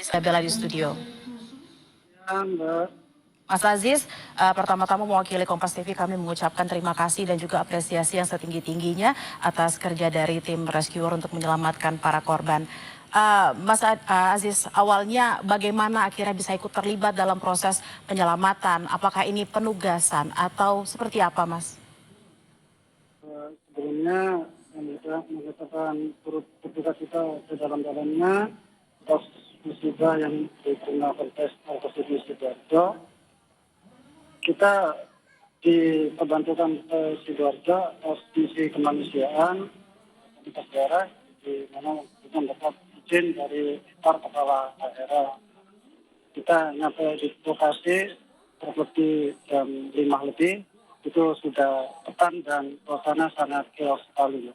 Aziz Bella di studio. Ya, Mbak. Mas Aziz, pertama-tama mewakili Kompas TV kami mengucapkan terima kasih dan juga apresiasi yang setinggi-tingginya atas kerja dari tim rescuer untuk menyelamatkan para korban. Aziz, awalnya bagaimana akhirnya bisa ikut terlibat dalam proses penyelamatan? Apakah ini penugasan atau seperti apa, Mas? Sebelumnya saya mengatakan turut berduka kita sedalam-dalamnya atas musibah yang diterima Polres Alkosidi Sidoarjo. Kita diperbantukan Sidoarjo atas misi kemanusiaan lintas daerah di mana kita mendapat izin dari para kepala daerah. Kita nyampe di lokasi lebih jam 5 lebih, itu sudah petang dan suasana sangat chaos sekali.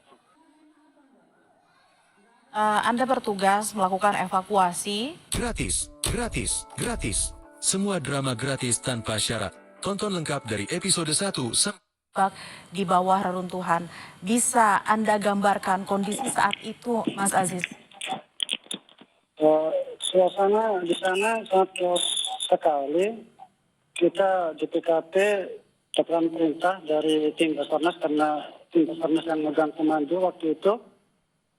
Anda bertugas melakukan evakuasi. Gratis, gratis, gratis. Semua drama gratis tanpa syarat. Tonton lengkap dari episode 1 sampai Di bawah reruntuhan. Bisa Anda gambarkan kondisi saat itu, Mas Aziz? Suasana di sana sangat chaos sekali. Kita di PKP dapat perintah dari tim Basarnas karena tim Basarnas yang megang komando waktu itu.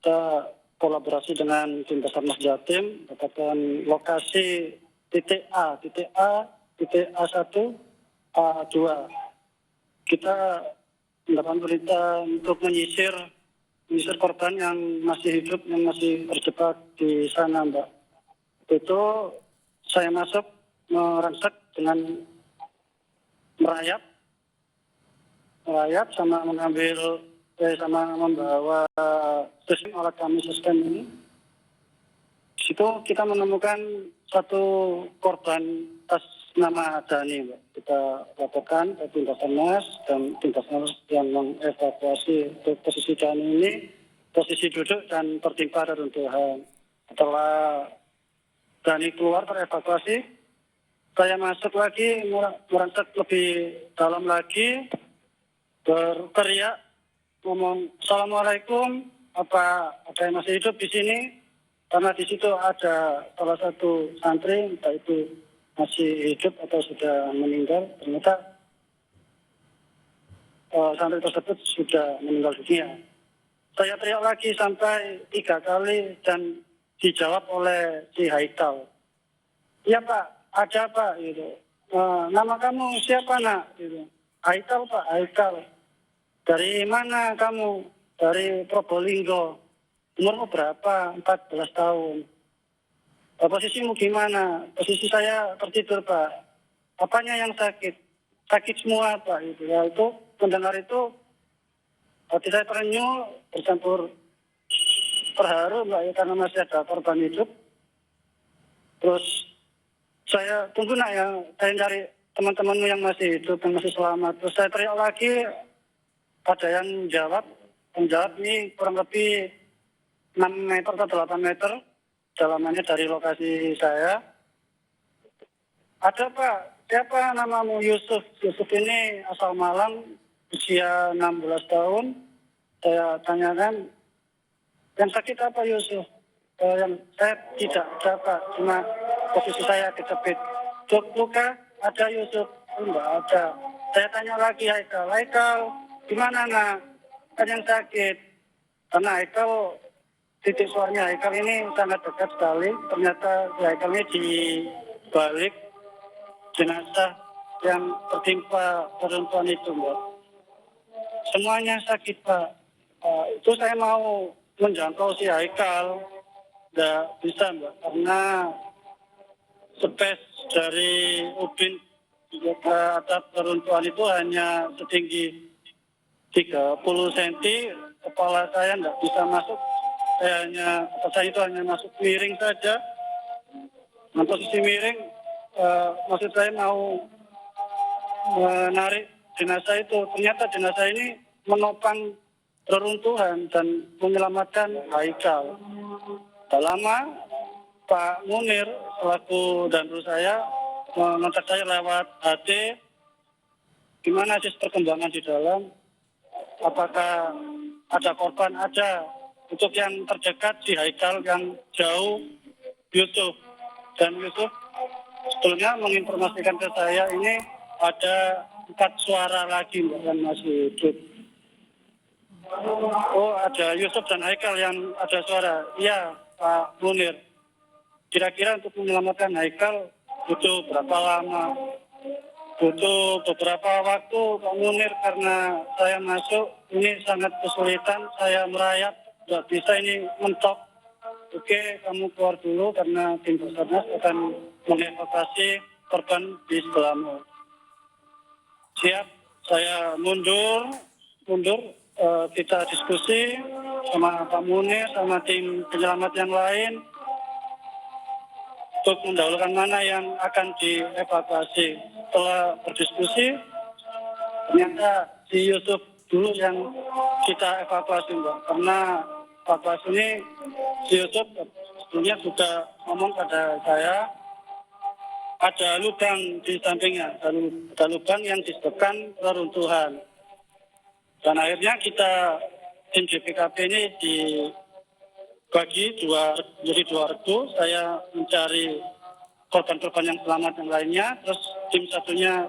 Kita kolaborasi dengan tim Basarnas Jatim, dapatkan lokasi titik A, titik A1, A2. Kita mendapat perintah untuk menyisir korban yang masih hidup, yang masih terjebak di sana, Mbak. Itu saya masuk merangsek dengan merayap sama membawa alat kami sistem ini. Di situ kita menemukan satu korban atas nama Dani, Mbak. Kita laporkan ke tim Basarnas dan tim Basarnas yang mengevakuasi posisi Dani ini, posisi duduk dan tertimpa reruntuhan. Setelah Dani keluar terevakuasi, saya masuk lagi merangsek lebih dalam lagi, berteriak ngomong Assalamualaikum, apa ada yang masih hidup di sini? Karena di situ ada salah satu santri, entah itu masih hidup atau sudah meninggal. Ternyata santri tersebut sudah meninggal dunia. Saya teriak lagi sampai 3 kali dan dijawab oleh si Haikal. Iya Pak, ada Pak, gitu. Nama kamu siapa nak? Gitu. Haikal Pak, Haikal. Dari mana kamu? Dari Probolinggo. Umurmu berapa? 14 tahun. Posisimu gimana? Posisi saya tertidur Pak. Apanya yang sakit? Sakit semua Pak. Gitu. Ya, itu mendengar itu hati saya terenyuh, bercampur terharu Mbak, ya, karena masih ada korban hidup. Terus saya tunggu nak ya, saya cari teman-temanmu yang masih hidup, yang masih selamat. Terus saya teriak lagi, ada yang jawab ini kurang lebih 6 meter atau 8 meter dalamannya dari lokasi saya. Ada Pak, siapa namamu? Yusuf. Yusuf ini asal Malang, usia 16 tahun. Saya tanyakan, yang sakit apa Yusuf? Yang saya tidak ada Pak, cuma posisi saya kejepit. Dok, luka ada Yusuf? Enggak ada. Saya tanya lagi Haikal, gimana nak? Kan yang sakit. Karena Haikal, titik suaranya Haikal ini sangat dekat sekali. Ternyata Haikal ini di balik jenazah yang tertimpa reruntuhan itu, Mbak. Semuanya sakit, Pak. Itu saya mau menjangkau si Haikal. Nggak bisa, Mbak. Karena space dari ubin ke atap reruntuhan itu hanya setinggi 30 cm. Kepala saya nggak bisa masuk. Saya itu hanya masuk miring saja. Nah, posisi miring, maksud saya mau menarik jenazah itu. Ternyata jenazah ini menopang reruntuhan dan menyelamatkan Haikal. Tak lama, Pak Munir selaku danru saya mengontak saya lewat HT. Gimana sih perkembangan di dalam? Apakah ada korban? Ada. Untuk yang terdekat si Haikal, yang jauh Yusuf. Dan Yusuf sebetulnya menginformasikan ke saya ini ada 4 suara lagi Mbak yang masih hidup. Oh, ada Yusuf dan Haikal yang ada suara. Iya, Pak Munir. Kira-kira untuk menyelamatkan Haikal butuh berapa lama? Butuh beberapa waktu Pak Munir, karena saya masuk ini sangat kesulitan. Saya merayap, nggak bisa ini mentok. Oke, kamu keluar dulu karena tim Basarnas akan mengevakuasi korban di sebelahmu. Siap, saya mundur, kita diskusi sama Pak Munir, sama tim penyelamat yang lain untuk mendahulukan mana yang akan dievakuasi. Setelah berdiskusi, ternyata si Yusuf dulu yang kita evakuasi Mbak, karena evakuasi ini si Yusuf sebelumnya sudah ngomong pada saya ada lubang di sampingnya, ada lubang yang disebabkan reruntuhan. Dan akhirnya kita tim JPKP ini dibagi jadi dua regu. Saya mencari korban-korban yang selamat yang lainnya. Terus tim satunya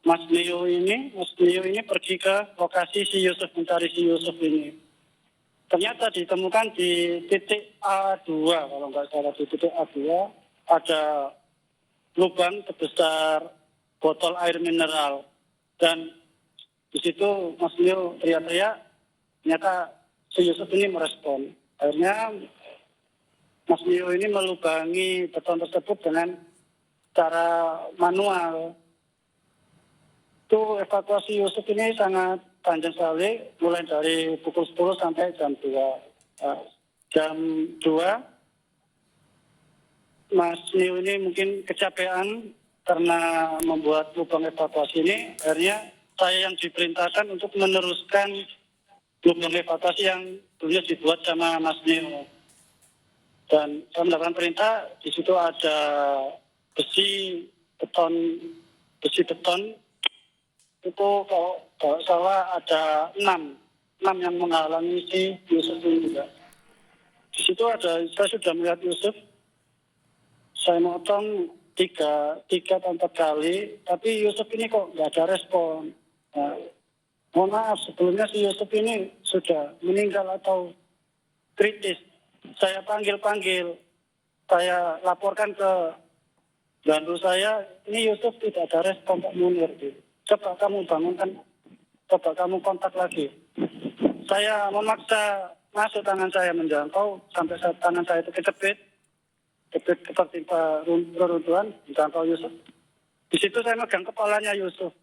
Mas Leo ini pergi ke lokasi si Yusuf, mencari si Yusuf ini. Ternyata ditemukan di titik A2, kalau nggak salah di titik A2 ada lubang sebesar botol air mineral. Dan di situ Mas Leo teriak-teriak, ternyata si Yusuf ini merespon. Akhirnya Mas Leo ini melubangi beton tersebut dengan cara manual. Itu evakuasi Yusuf ini sangat panjang sekali, mulai dari pukul 10 sampai jam 2. Jam 2, Mas Leo ini mungkin kecapean karena membuat lubang evakuasi ini. Akhirnya saya yang diperintahkan untuk meneruskan lubang evakuasi yang dulunya dibuat sama Mas Neo. Dan saya mendapatkan perintah, di situ ada besi beton itu kalau salah ada 6 yang menghalangi si Yusuf ini juga. Di situ saya sudah melihat Yusuf, saya motong 3 atau 4 kali, tapi Yusuf ini kok nggak ada respon. Nah, mohon maaf, sebelumnya si Yusuf ini sudah meninggal atau kritis. Saya panggil, saya laporkan ke bantu saya, ini Yusuf tidak ada respon Pak Munir. Coba kamu bangunkan, coba kamu kontak lagi. Saya memaksa masuk, tangan saya menjangkau, sampai saat tangan saya itu kecepit ketimpa reruntuhan, menjangkau Yusuf. Di situ saya megang kepalanya Yusuf,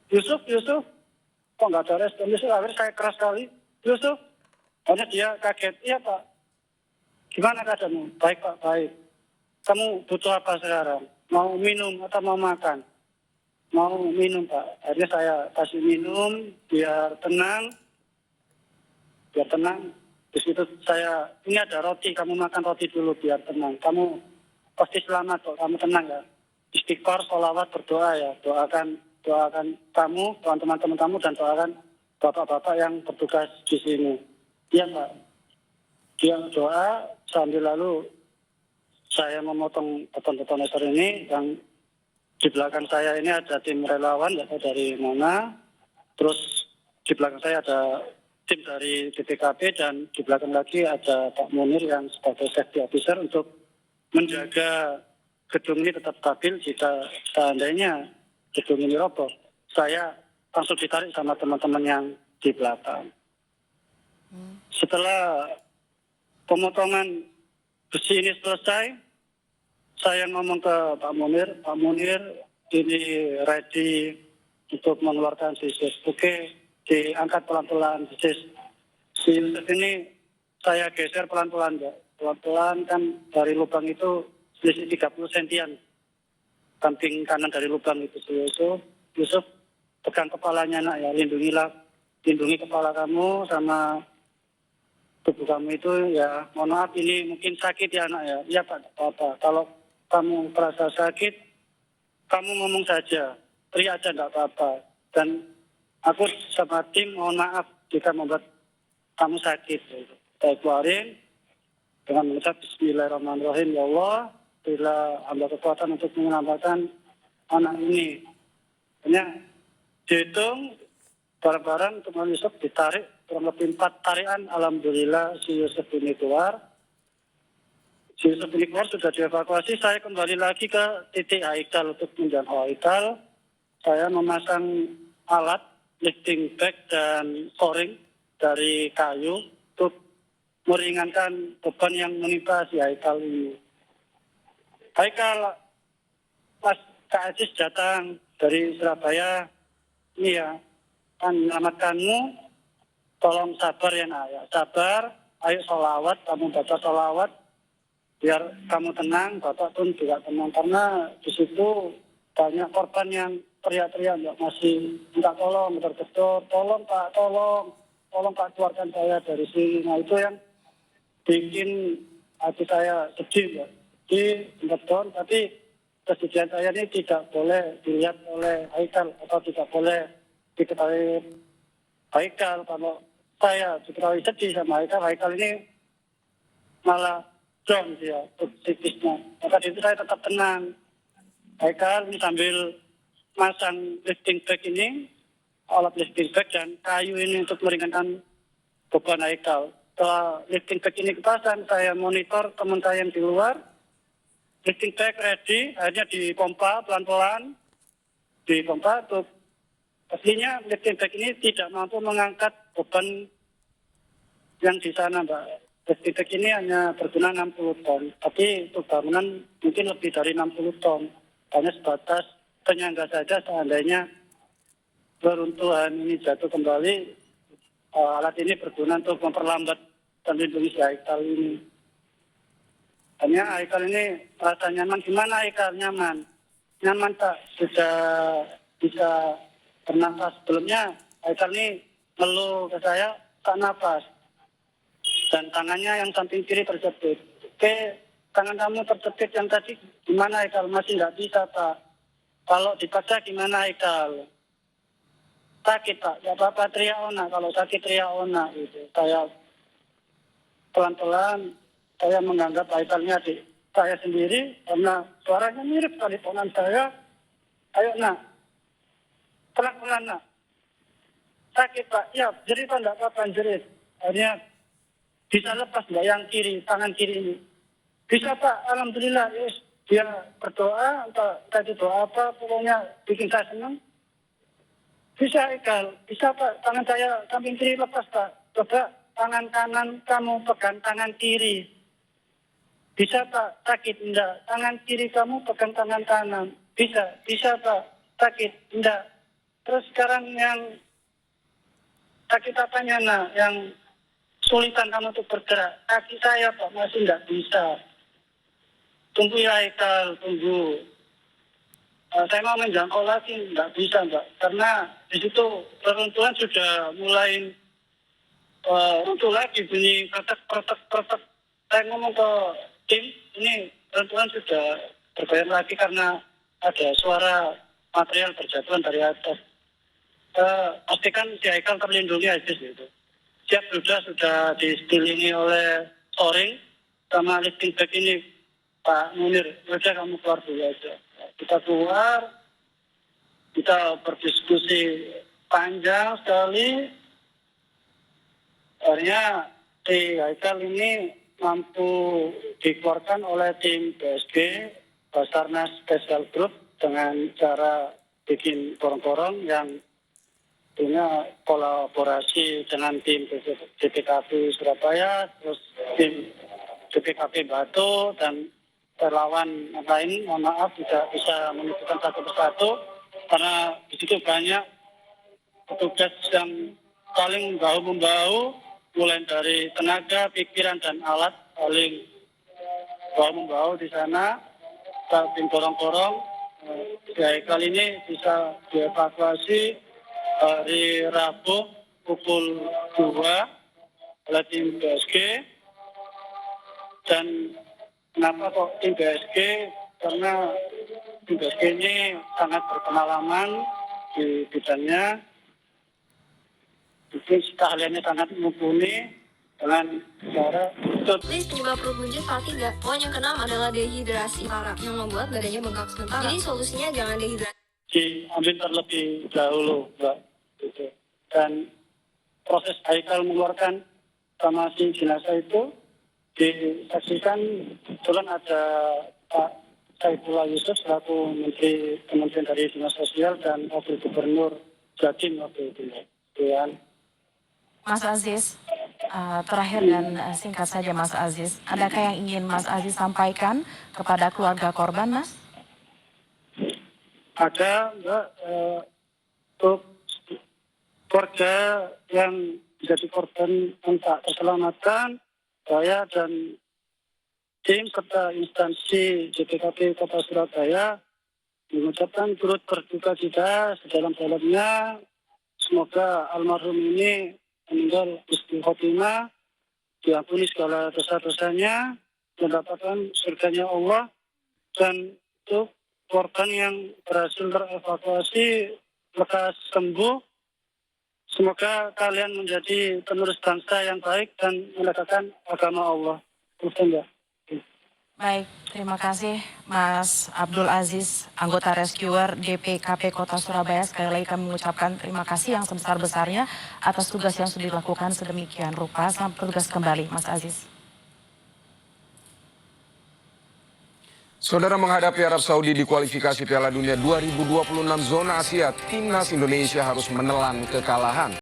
kok nggak ada respon Yusuf. Akhirnya saya keras sekali, Yusuf. Hanya dia kaget, iya Pak. Gimana keadaanmu? Baik Pak, baik. Kamu butuh apa sekarang? Mau minum atau mau makan? Mau minum Pak. Akhirnya saya kasih minum biar tenang. Di situ saya, ini ada roti, kamu makan roti dulu biar tenang. Kamu pasti selamat kok, kamu tenang ya. Istighfar, sholawat, berdoa ya. Doakan kamu, teman-teman kamu, dan doakan bapak-bapak yang bertugas di sini. Iya Pak. Dia doa sambil lalu saya memotong beton-beton laser ini. Yang di belakang saya ini ada tim relawan, ya dari mana. Terus di belakang saya ada tim dari BPKP, dan di belakang lagi ada Pak Munir yang sebagai safety officer untuk menjaga gedung ini tetap stabil. Jika seandainya gedung ini roboh, saya langsung ditarik sama teman-teman yang di belakang. Setelah pemotongan besi ini selesai, saya ngomong ke Pak Munir, ini ready untuk mengeluarkan sisir. Oke, diangkat pelan-pelan sisir. Sisir ini saya geser pelan-pelan ya. Pelan-pelan kan dari lubang itu selisih 30 sentian. Samping kanan dari lubang itu Yusuf pegang kepalanya nak ya, lindungi kepala kamu sama tubuh kamu itu ya. Mohon maaf ini mungkin sakit ya anak ya. Iya Pak, apa-apa. Kalau kamu merasa sakit, kamu ngomong saja, teriak aja enggak apa-apa. Dan aku sama tim mohon maaf jika membuat kamu sakit. Saya keluarin dengan mengucap Bismillahirrahmanirrahim, ya Allah, bila ada kekuatan untuk menyelamatkan anak ini. Hanya dihitung barang-barang teman Yusuf ditarik kurang lebih 4 tarikan. Alhamdulillah si Yusuf ini keluar. Si Yusuf ini keluar sudah dievakuasi. Saya kembali lagi ke titik Haikal untuk menjangkau Haikal. Saya memasang alat lifting bag dan coring dari kayu untuk meringankan beban yang menimpa si Haikal ini. Haikal, Mas Kak Aziz datang dari Surabaya. Ini ya, kan menyelamatkanmu. Tolong sabar ya nak, ya sabar. Ayo sholawat, kamu baca sholawat. Biar kamu tenang, Bapak pun juga tenang. Karena di situ banyak korban yang teriak-teriak, masih minta tolong, betul-betul, tolong Pak, tolong Pak, keluarkan saya dari sini. Nah itu yang bikin hati saya sedih, ya. Di betul, tapi kesedihan saya ini tidak boleh dilihat oleh Haikal atau tidak boleh diketahui Haikal. Kalau saya diketahui sedih sama Haikal, Haikal ini malah down dia, psikisnya. Maka itu saya tetap tenang. Haikal ini sambil masang lifting bag ini, alat lifting bag dan kayu ini untuk meringankan beban Haikal. Setelah lifting bag ini kepasang, saya monitor teman saya yang di luar. Lifting bag ready, akhirnya dipompa pelan-pelan. Dipompa untuk aslinya lifting bag ini tidak mampu mengangkat beban yang di sana, Mbak. Lifting bag ini hanya berguna 60 ton, tapi untuk bangunan mungkin lebih dari 60 ton. Hanya sebatas penyangga saja seandainya beruntuhan ini jatuh kembali, alat ini berguna untuk memperlambat dan melindungi si Haikal ini. Hanya Haikal ini rasa nyaman. Gimana Haikal? Nyaman? Nyaman tak? Sudah bisa bernafas. Sebelumnya Haikal ini ngeluh ke saya, tak nafas. Dan tangannya yang samping kiri terjepit. Oke, tangan kamu terjepit yang tadi gimana Haikal? Masih nggak bisa Pak. Kalau dipaksa gimana Haikal? Sakit Pak, ya apa-apa teriak ona. Kalau sakit teriak ona gitu. Saya pelan-pelan, saya menganggap Haikalnya adik saya sendiri karena suaranya mirip sekali ponan saya. Ayo nak, pelan-pelan nak. Sakit Pak, ya jerit Pak, enggak apa-apa jerit. Akhirnya bisa lepas enggak yang kiri, tangan kiri ini. Bisa Pak, alhamdulillah. Yes. Dia berdoa, entah tadi doa apa, pokoknya bikin saya senang. Bisa Haikal, bisa Pak, tangan saya samping kiri lepas Pak. Coba tangan kanan kamu pegang tangan kiri. Bisa Pak, sakit enggak? Tangan kiri kamu pegang tangan kanan. Bisa Pak, sakit enggak? Terus sekarang yang sakit apanya nak? Yang sulitan kamu untuk bergerak. Kaki saya Pak masih enggak bisa. Tunggu ya Haikal, tunggu. Saya mau menjangkau lagi, enggak bisa Mbak. Karena di situ peruntuhan sudah mulai runtuh lagi, bunyi kretek. Saya ngomong ke tim, ini peruntuhan sudah berbayar lagi karena ada suara material berjatuhan dari atas. Pastikan si Haikal terlindungi aja gitu. Siap sudah diselingi oleh soring sama lifting bag ini. Pak Munir, udah kamu keluar dulu aja. Kita keluar, kita berdiskusi panjang sekali. Akhirnya si Haikal ini mampu dikeluarkan oleh tim BSG, Basarnas Special Group, dengan cara bikin korong-korong yang punya kolaborasi dengan tim BPKB Surabaya, terus tim BPKB Batu, dan relawan lain. Mohon maaf tidak bisa menyebutkan satu persatu karena di situ banyak petugas yang saling bahu-membahu, mulai dari tenaga, pikiran, dan alat saling bahu-membahu di sana. Tim korong-korong kali ini bisa dievakuasi hari Rabu pukul 2 oleh tim BSG. Dan kenapa kok tim BSG? Karena tim BSG ini sangat berpengalaman di bidangnya. Mungkin keahliannya sangat mumpuni. dengan cara ikut List penyebab perut buncit part 3. Poin yang keenam adalah dehidrasi parah yang membuat badannya bengkak sementara. Jadi solusinya jangan dehidrasi. diambil terlebih dahulu, Mbak. Gitu. Dan proses Haikal mengeluarkan sama si jenazah itu disaksikan kebetulan ada Pak Saifullah Yusuf selaku Menteri Kementerian dari Dinas Sosial dan Wakil Gubernur Jatim waktu itu. Dan Mas Aziz, terakhir dan singkat saja Mas Aziz, adakah yang ingin Mas Aziz sampaikan kepada keluarga korban, Mas? ada Mbak untuk keluarga yang menjadi korban tak keselamatan, saya dan tim serta instansi JPKP Kota Surabaya mengucapkan turut berduka cita sedalam-dalamnya. Semoga almarhum ini meninggal husnul khotimah, diampuni segala dosa-dosanya, mendapatkan surganya Allah, dan untuk korban yang berhasil terevakuasi lekas sembuh. Semoga kalian menjadi penerus bangsa yang baik dan menegakkan agama Allah. Mungkin ya. Baik, terima kasih Mas Abdul Aziz, anggota Rescuer DPKP Kota Surabaya. Sekali lagi kami mengucapkan terima kasih yang sebesar-besarnya atas tugas yang sudah dilakukan sedemikian rupa. Selamat bertugas kembali, Mas Aziz. Saudara, menghadapi Arab Saudi di kualifikasi Piala Dunia 2026 zona Asia, timnas Indonesia harus menelan kekalahan.